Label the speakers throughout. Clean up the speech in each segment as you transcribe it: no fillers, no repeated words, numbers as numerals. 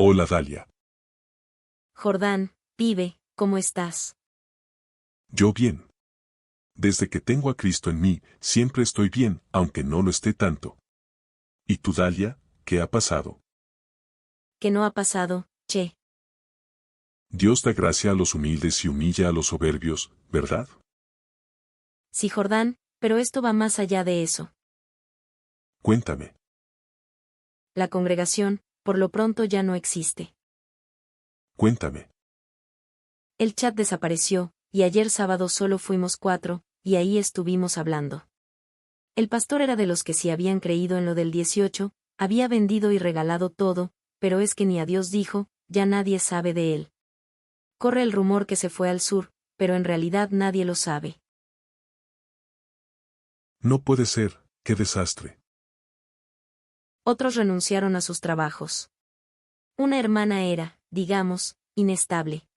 Speaker 1: Hola Dalia.
Speaker 2: Jordán, pibe, ¿cómo estás?
Speaker 1: Yo bien. Desde que tengo a Cristo en mí, siempre estoy bien, aunque no lo esté tanto. ¿Y tú Dalia, qué ha pasado?
Speaker 2: ¿Qué no ha pasado, che?
Speaker 1: Dios da gracia a los humildes y humilla a los soberbios, ¿verdad?
Speaker 2: Sí, Jordán, pero esto va más allá de eso.
Speaker 1: Cuéntame.
Speaker 2: La congregación, por lo pronto ya no existe.
Speaker 1: Cuéntame.
Speaker 2: El chat desapareció, y ayer sábado solo fuimos 4, y ahí estuvimos hablando. El pastor era de los que sí habían creído en lo del 18, había vendido y regalado todo, pero es que ni a Dios dijo, ya nadie sabe de él. Corre el rumor que se fue al sur, pero en realidad nadie lo sabe.
Speaker 1: No puede ser, qué desastre.
Speaker 2: Otros renunciaron a sus trabajos. Una hermana era, digamos, inestable.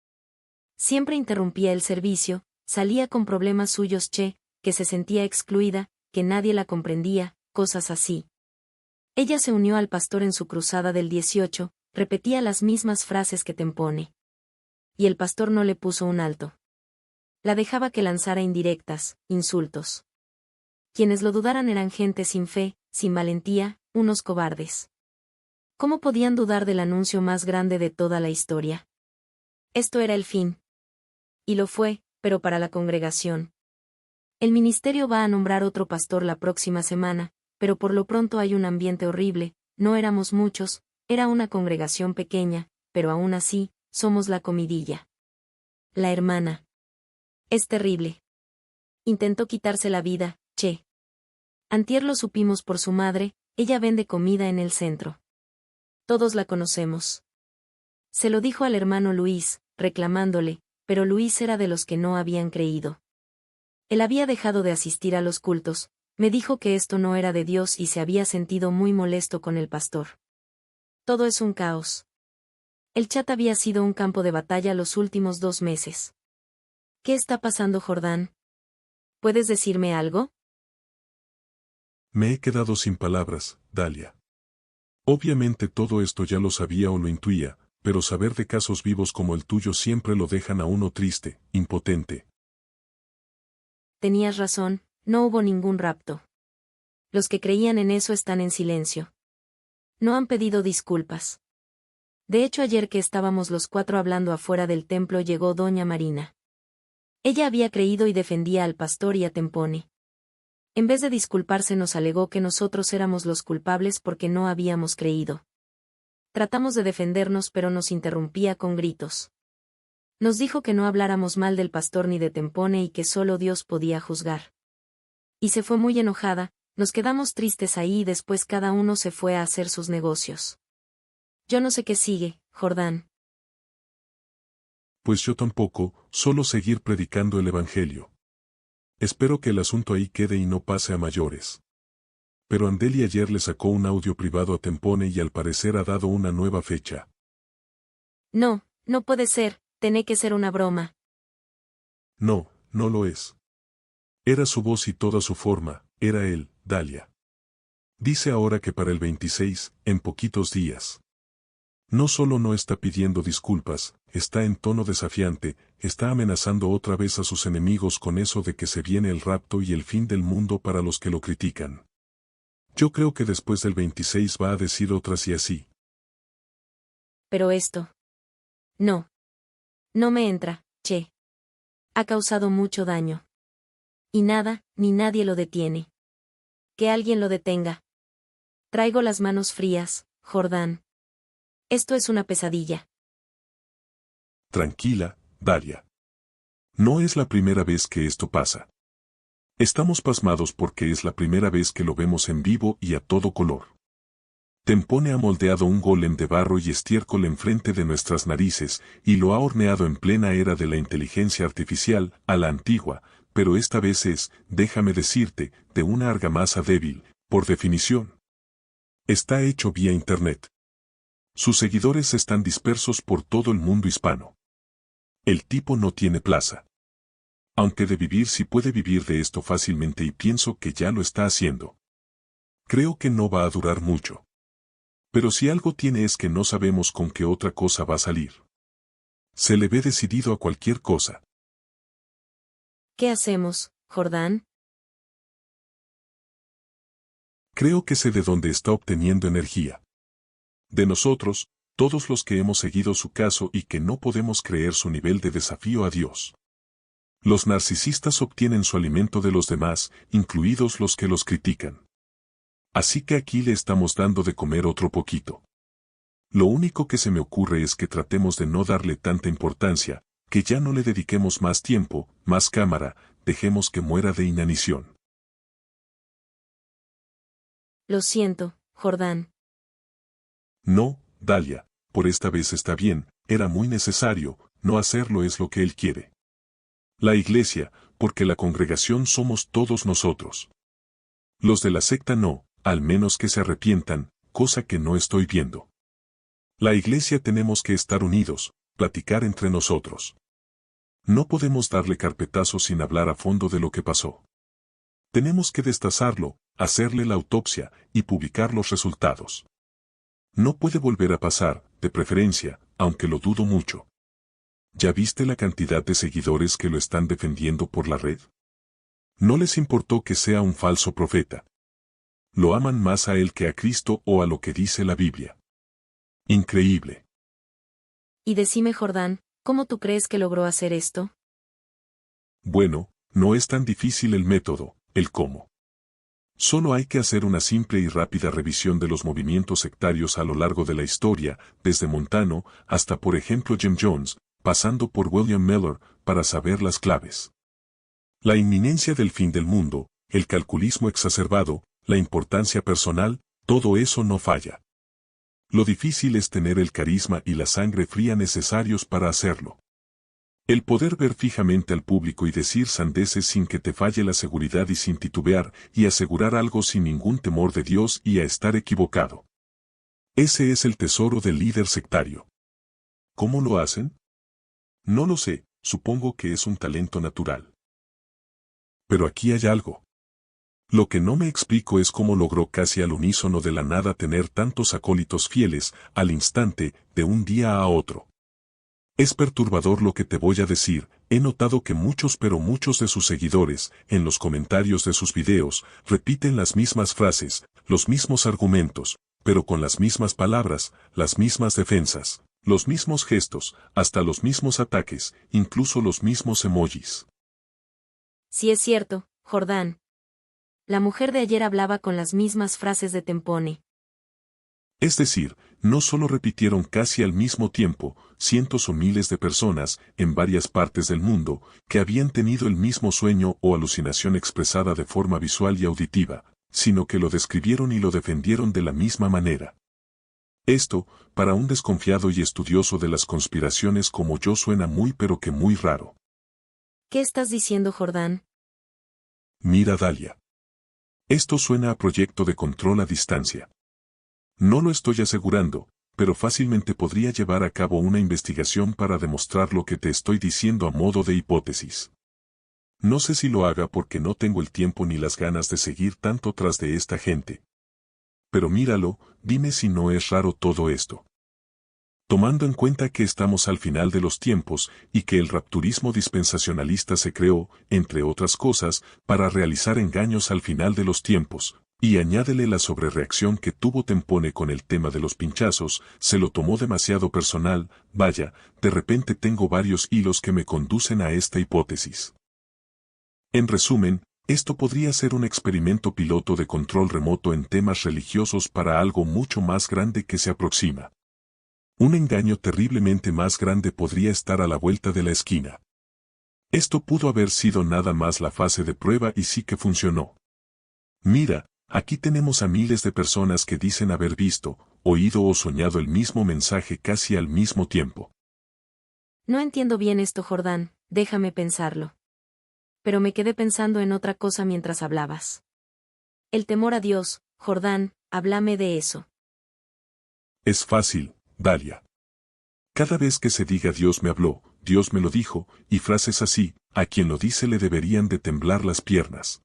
Speaker 2: Siempre interrumpía el servicio, salía con problemas suyos que se sentía excluida, que nadie la comprendía, cosas así. Ella se unió al pastor en su cruzada del 18, repetía las mismas frases que Tempone. Y el pastor no le puso un alto. La dejaba que lanzara indirectas, insultos. Quienes lo dudaran eran gente sin fe, sin valentía, unos cobardes. ¿Cómo podían dudar del anuncio más grande de toda la historia? Esto era el fin. Y lo fue, pero para la congregación. El ministerio va a nombrar otro pastor la próxima semana, pero por lo pronto hay un ambiente horrible, no éramos muchos, era una congregación pequeña, pero aún así, somos la comidilla. La hermana. Es terrible. Intentó quitarse la vida, Antier lo supimos por su madre, ella vende comida en el centro. Todos la conocemos. Se lo dijo al hermano Luis, reclamándole, pero Luis era de los que no habían creído. Él había dejado de asistir a los cultos, me dijo que esto no era de Dios y se había sentido muy molesto con el pastor. Todo es un caos. El chat había sido un campo de batalla los últimos 2 meses. ¿Qué está pasando, Jordán? ¿Puedes decirme algo?
Speaker 1: Me he quedado sin palabras, Dalia. Obviamente todo esto ya lo sabía o lo intuía, pero saber de casos vivos como el tuyo siempre lo dejan a uno triste, impotente.
Speaker 2: Tenías razón, no hubo ningún rapto. Los que creían en eso están en silencio. No han pedido disculpas. De hecho, ayer que estábamos los 4 hablando afuera del templo llegó doña Marina. Ella había creído y defendía al pastor y a Tempone. En vez de disculparse nos alegó que nosotros éramos los culpables porque no habíamos creído. Tratamos de defendernos pero nos interrumpía con gritos. Nos dijo que no habláramos mal del pastor ni de Tempone y que solo Dios podía juzgar. Y se fue muy enojada, nos quedamos tristes ahí y después cada uno se fue a hacer sus negocios. Yo no sé qué sigue, Jordán.
Speaker 1: Pues yo tampoco, solo seguir predicando el Evangelio. Espero que el asunto ahí quede y no pase a mayores. Pero Andeli ayer le sacó un audio privado a Tempone y al parecer ha dado una nueva fecha.
Speaker 2: No, no puede ser, tiene que ser una broma.
Speaker 1: No, no lo es. Era su voz y toda su forma, era él, Dalia. Dice ahora que para el 26, en poquitos días. No solo no está pidiendo disculpas, está en tono desafiante, está amenazando otra vez a sus enemigos con eso de que se viene el rapto y el fin del mundo para los que lo critican. Yo creo que después del 26 va a decir otras y así.
Speaker 2: Pero esto. No. No me entra, Ha causado mucho daño. Y nada, ni nadie lo detiene. Que alguien lo detenga. Traigo las manos frías, Jordán. Esto es una pesadilla.
Speaker 1: Tranquila, Dalia. No es la primera vez que esto pasa. Estamos pasmados porque es la primera vez que lo vemos en vivo y a todo color. Tempone ha moldeado un golem de barro y estiércol enfrente de nuestras narices, y lo ha horneado en plena era de la inteligencia artificial, a la antigua, pero esta vez es, déjame decirte, de una argamasa débil, por definición. Está hecho vía Internet. Sus seguidores están dispersos por todo el mundo hispano. El tipo no tiene plaza. Aunque de vivir sí puede vivir de esto fácilmente y pienso que ya lo está haciendo. Creo que no va a durar mucho. Pero si algo tiene es que no sabemos con qué otra cosa va a salir. Se le ve decidido a cualquier cosa.
Speaker 2: ¿Qué hacemos, Jordán?
Speaker 1: Creo que sé de dónde está obteniendo energía. De nosotros, todos los que hemos seguido su caso y que no podemos creer su nivel de desafío a Dios. Los narcisistas obtienen su alimento de los demás, incluidos los que los critican. Así que aquí le estamos dando de comer otro poquito. Lo único que se me ocurre es que tratemos de no darle tanta importancia, que ya no le dediquemos más tiempo, más cámara, dejemos que muera de inanición.
Speaker 2: Lo siento, Jordán.
Speaker 1: No, Dalia, por esta vez está bien, era muy necesario, no hacerlo es lo que él quiere. La iglesia, porque la congregación somos todos nosotros. Los de la secta no, al menos que se arrepientan, cosa que no estoy viendo. La iglesia tenemos que estar unidos, platicar entre nosotros. No podemos darle carpetazo sin hablar a fondo de lo que pasó. Tenemos que destazarlo, hacerle la autopsia y publicar los resultados. No puede volver a pasar, de preferencia, aunque lo dudo mucho. ¿Ya viste la cantidad de seguidores que lo están defendiendo por la red? No les importó que sea un falso profeta. Lo aman más a él que a Cristo o a lo que dice la Biblia. Increíble.
Speaker 2: Y decime, Jordán, ¿cómo tú crees que logró hacer esto?
Speaker 1: Bueno, no es tan difícil el método, el cómo. Solo hay que hacer una simple y rápida revisión de los movimientos sectarios a lo largo de la historia, desde Montano hasta por ejemplo Jim Jones, pasando por William Miller, para saber las claves. La inminencia del fin del mundo, el calculismo exacerbado, la importancia personal, todo eso no falla. Lo difícil es tener el carisma y la sangre fría necesarios para hacerlo. El poder ver fijamente al público y decir sandeces sin que te falle la seguridad y sin titubear, y asegurar algo sin ningún temor de Dios y a estar equivocado. Ese es el tesoro del líder sectario. ¿Cómo lo hacen? No lo sé, supongo que es un talento natural. Pero aquí hay algo. Lo que no me explico es cómo logró casi al unísono de la nada tener tantos acólitos fieles, al instante, de un día a otro. Es perturbador lo que te voy a decir, he notado que muchos de sus seguidores, en los comentarios de sus videos, repiten las mismas frases, los mismos argumentos, pero con las mismas palabras, las mismas defensas, los mismos gestos, hasta los mismos ataques, incluso los mismos emojis.
Speaker 2: Sí es cierto, Jordán. La mujer de ayer hablaba con las mismas frases de Tempone.
Speaker 1: Es decir, no solo repitieron casi al mismo tiempo, cientos o miles de personas, en varias partes del mundo, que habían tenido el mismo sueño o alucinación expresada de forma visual y auditiva, sino que lo describieron y lo defendieron de la misma manera. Esto, para un desconfiado y estudioso de las conspiraciones como yo suena muy pero que muy raro.
Speaker 2: ¿Qué estás diciendo, Jordán?
Speaker 1: Mira, Dalia. Esto suena a proyecto de control a distancia. No lo estoy asegurando, pero fácilmente podría llevar a cabo una investigación para demostrar lo que te estoy diciendo a modo de hipótesis. No sé si lo haga porque no tengo el tiempo ni las ganas de seguir tanto tras de esta gente. Pero míralo, dime si no es raro todo esto. Tomando en cuenta que estamos al final de los tiempos y que el rapturismo dispensacionalista se creó, entre otras cosas, para realizar engaños al final de los tiempos, y añádele la sobrereacción que tuvo Tempone con el tema de los pinchazos, se lo tomó demasiado personal, vaya, de repente tengo varios hilos que me conducen a esta hipótesis. En resumen, esto podría ser un experimento piloto de control remoto en temas religiosos para algo mucho más grande que se aproxima. Un engaño terriblemente más grande podría estar a la vuelta de la esquina. Esto pudo haber sido nada más la fase de prueba y sí que funcionó. Mira, aquí tenemos a miles de personas que dicen haber visto, oído o soñado el mismo mensaje casi al mismo tiempo.
Speaker 2: No entiendo bien esto, Jordán, déjame pensarlo. Pero me quedé pensando en otra cosa mientras hablabas. El temor a Dios, Jordán, háblame de eso.
Speaker 1: Es fácil, Dalia. Cada vez que se diga Dios me habló, Dios me lo dijo, y frases así, a quien lo dice le deberían de temblar las piernas.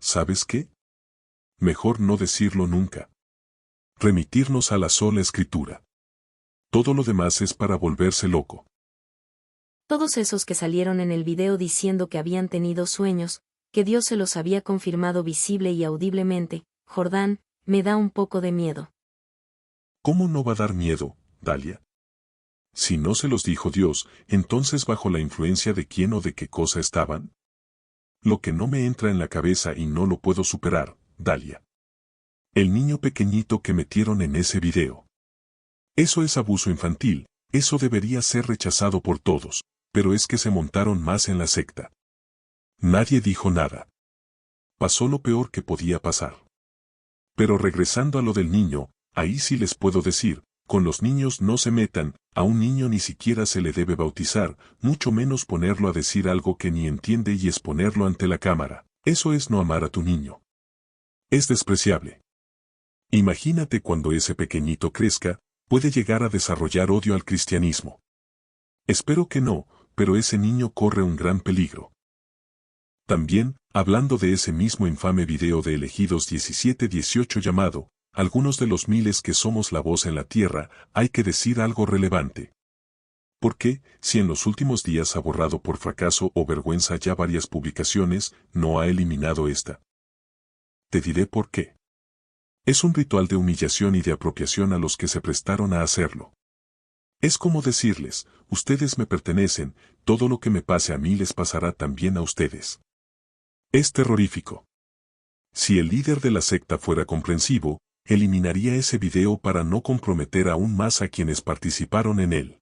Speaker 1: ¿Sabes qué? Mejor no decirlo nunca. Remitirnos a la sola escritura. Todo lo demás es para volverse loco.
Speaker 2: Todos esos que salieron en el video diciendo que habían tenido sueños, que Dios se los había confirmado visible y audiblemente, Jordán, me da un poco de miedo.
Speaker 1: ¿Cómo no va a dar miedo, Dalia? Si no se los dijo Dios, entonces ¿bajo la influencia de quién o de qué cosa estaban? Lo que no me entra en la cabeza y no lo puedo superar, Dalia. El niño pequeñito que metieron en ese video. Eso es abuso infantil, eso debería ser rechazado por todos, pero es que se montaron más en la secta. Nadie dijo nada. Pasó lo peor que podía pasar. Pero regresando a lo del niño, ahí sí les puedo decir, con los niños no se metan, a un niño ni siquiera se le debe bautizar, mucho menos ponerlo a decir algo que ni entiende y exponerlo ante la cámara. Eso es no amar a tu niño. Es despreciable. Imagínate cuando ese pequeñito crezca, puede llegar a desarrollar odio al cristianismo. Espero que no, pero ese niño corre un gran peligro. También, hablando de ese mismo infame video de Elegidos 17-18 llamado, algunos de los miles que somos la voz en la tierra, hay que decir algo relevante. ¿Por qué, si en los últimos días ha borrado por fracaso o vergüenza ya varias publicaciones, no ha eliminado esta? Te diré por qué. Es un ritual de humillación y de apropiación a los que se prestaron a hacerlo. Es como decirles, ustedes me pertenecen, todo lo que me pase a mí les pasará también a ustedes. Es terrorífico. Si el líder de la secta fuera comprensivo, eliminaría ese video para no comprometer aún más a quienes participaron en él.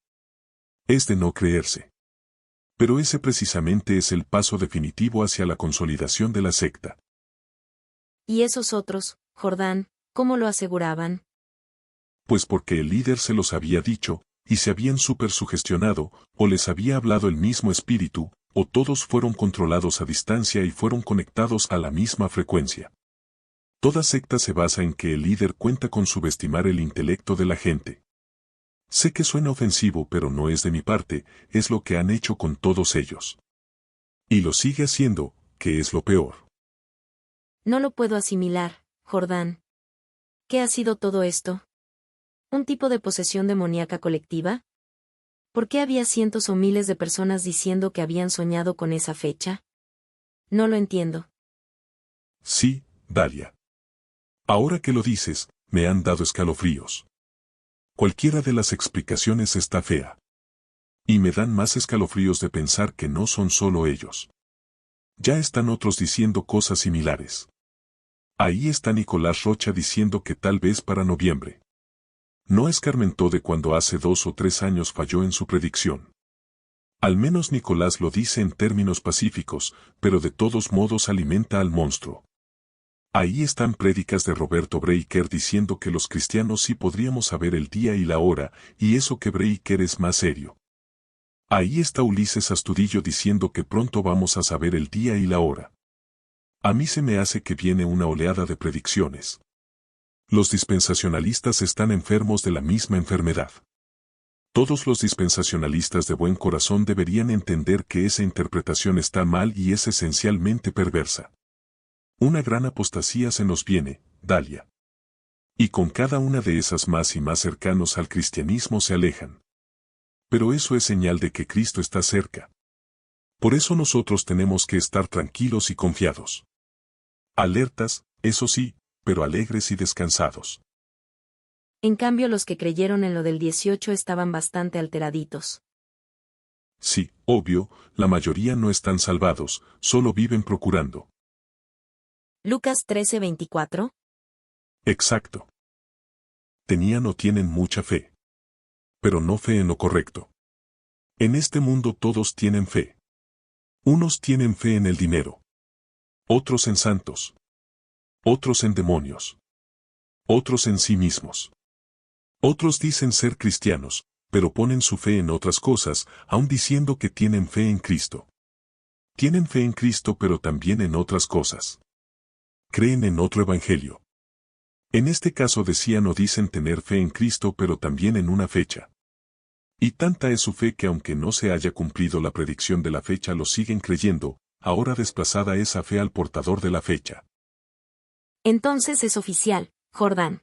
Speaker 1: Es de no creerse. Pero ese precisamente es el paso definitivo hacia la consolidación de la secta.
Speaker 2: ¿Y esos otros, Jordán, cómo lo aseguraban?
Speaker 1: Pues porque el líder se los había dicho, y se habían supersugestionado, o les había hablado el mismo espíritu, o todos fueron controlados a distancia y fueron conectados a la misma frecuencia. Toda secta se basa en que el líder cuenta con subestimar el intelecto de la gente. Sé que suena ofensivo pero no es de mi parte, es lo que han hecho con todos ellos. Y lo sigue haciendo, que es lo peor.
Speaker 2: No lo puedo asimilar, Jordán. ¿Qué ha sido todo esto? ¿Un tipo de posesión demoníaca colectiva? ¿Por qué había cientos o miles de personas diciendo que habían soñado con esa fecha? No lo entiendo.
Speaker 1: Sí, Dalia. Ahora que lo dices, me han dado escalofríos. Cualquiera de las explicaciones está fea. Y me dan más escalofríos de pensar que no son solo ellos. Ya están otros diciendo cosas similares. Ahí está Nicolás Rocha diciendo que tal vez para noviembre. No escarmentó de cuando hace 2 o 3 años falló en su predicción. Al menos Nicolás lo dice en términos pacíficos, pero de todos modos alimenta al monstruo. Ahí están prédicas de Roberto Breaker diciendo que los cristianos sí podríamos saber el día y la hora, y eso que Breaker es más serio. Ahí está Ulises Astudillo diciendo que pronto vamos a saber el día y la hora. A mí se me hace que viene una oleada de predicciones. Los dispensacionalistas están enfermos de la misma enfermedad. Todos los dispensacionalistas de buen corazón deberían entender que esa interpretación está mal y es esencialmente perversa. Una gran apostasía se nos viene, Dalia. Y con cada una de esas más y más cercanos al cristianismo se alejan. Pero eso es señal de que Cristo está cerca. Por eso nosotros tenemos que estar tranquilos y confiados. Alertas, eso sí, pero alegres y descansados.
Speaker 2: En cambio los que creyeron en lo del 18 estaban bastante alteraditos.
Speaker 1: Sí, obvio, la mayoría no están salvados, solo viven procurando.
Speaker 2: Lucas 13:24.
Speaker 1: Exacto. Tenían o tienen mucha fe. Pero no fe en lo correcto. En este mundo todos tienen fe. Unos tienen fe en el dinero. Otros en santos. Otros en demonios. Otros en sí mismos. Otros dicen ser cristianos, pero ponen su fe en otras cosas, aun diciendo que tienen fe en Cristo. Tienen fe en Cristo pero también en otras cosas. Creen en otro evangelio. En este caso decían o dicen tener fe en Cristo pero también en una fecha. Y tanta es su fe que aunque no se haya cumplido la predicción de la fecha lo siguen creyendo, ahora desplazada esa fe al portador de la fecha.
Speaker 2: Entonces es oficial, Jordán.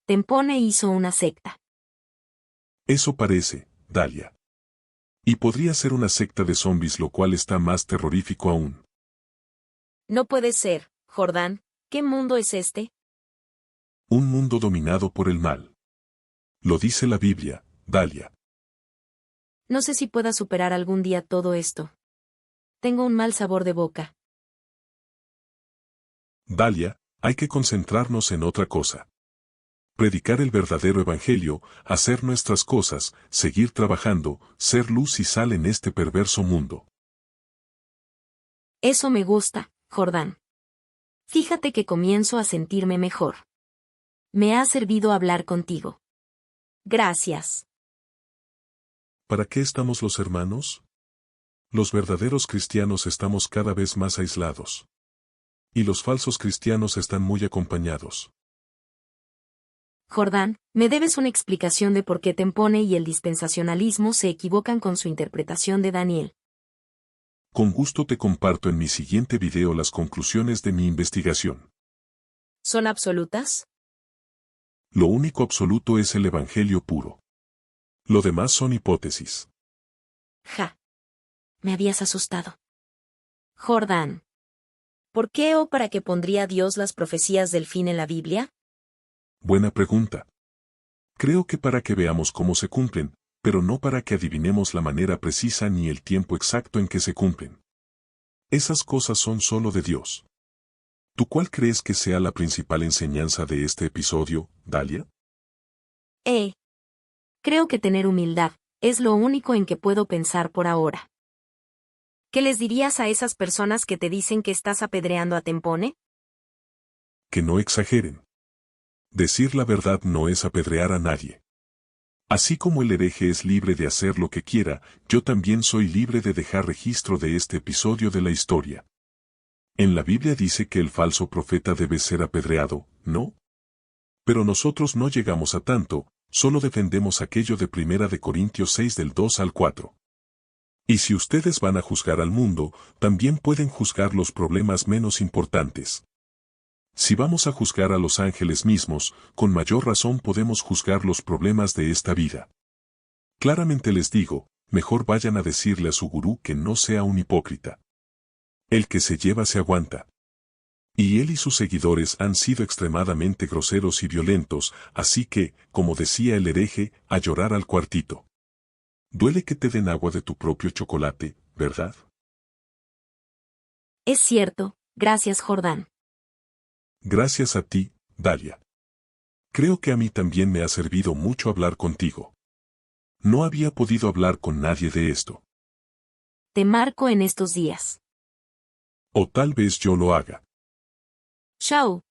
Speaker 2: Tempone hizo una secta.
Speaker 1: Eso parece, Dalia. Y podría ser una secta de zombies, lo cual está más terrorífico aún.
Speaker 2: No puede ser, Jordán. ¿Qué mundo es este?
Speaker 1: Un mundo dominado por el mal. Lo dice la Biblia, Dalia.
Speaker 2: No sé si pueda superar algún día todo esto. Tengo un mal sabor de boca.
Speaker 1: Dalia, hay que concentrarnos en otra cosa. Predicar el verdadero evangelio, hacer nuestras cosas, seguir trabajando, ser luz y sal en este perverso mundo.
Speaker 2: Eso me gusta, Jordán. Fíjate que comienzo a sentirme mejor. Me ha servido hablar contigo. Gracias.
Speaker 1: ¿Para qué estamos los hermanos? Los verdaderos cristianos estamos cada vez más aislados. Y los falsos cristianos están muy acompañados.
Speaker 2: Jordán, me debes una explicación de por qué Tempone y el dispensacionalismo se equivocan con su interpretación de Daniel.
Speaker 1: Con gusto te comparto en mi siguiente video las conclusiones de mi investigación.
Speaker 2: ¿Son absolutas?
Speaker 1: Lo único absoluto es el evangelio puro. Lo demás son hipótesis.
Speaker 2: Ja. Me habías asustado. Jordán. ¿Por qué o para qué pondría Dios las profecías del fin en la Biblia?
Speaker 1: Buena pregunta. Creo que para que veamos cómo se cumplen, pero no para que adivinemos la manera precisa ni el tiempo exacto en que se cumplen. Esas cosas son solo de Dios. ¿Tú cuál crees que sea la principal enseñanza de este episodio, Dalia?
Speaker 2: Creo que tener humildad es lo único en que puedo pensar por ahora. ¿Qué les dirías a esas personas que te dicen que estás apedreando a Tempone?
Speaker 1: Que no exageren. Decir la verdad no es apedrear a nadie. Así como el hereje es libre de hacer lo que quiera, yo también soy libre de dejar registro de este episodio de la historia. En la Biblia dice que el falso profeta debe ser apedreado, ¿no? Pero nosotros no llegamos a tanto, solo defendemos aquello de 1 Corintios 6 del 2 al 4. Y si ustedes van a juzgar al mundo, también pueden juzgar los problemas menos importantes. Si vamos a juzgar a los ángeles mismos, con mayor razón podemos juzgar los problemas de esta vida. Claramente les digo, mejor vayan a decirle a su gurú que no sea un hipócrita. El que se lleva se aguanta. Y él y sus seguidores han sido extremadamente groseros y violentos, así que, como decía el hereje, a llorar al cuartito. Duele que te den agua de tu propio chocolate, ¿verdad?
Speaker 2: Es cierto, gracias Jordán.
Speaker 1: Gracias a ti, Dalia. Creo que a mí también me ha servido mucho hablar contigo. No había podido hablar con nadie de esto.
Speaker 2: Te marco en estos días.
Speaker 1: O tal vez yo lo haga.
Speaker 2: Chao.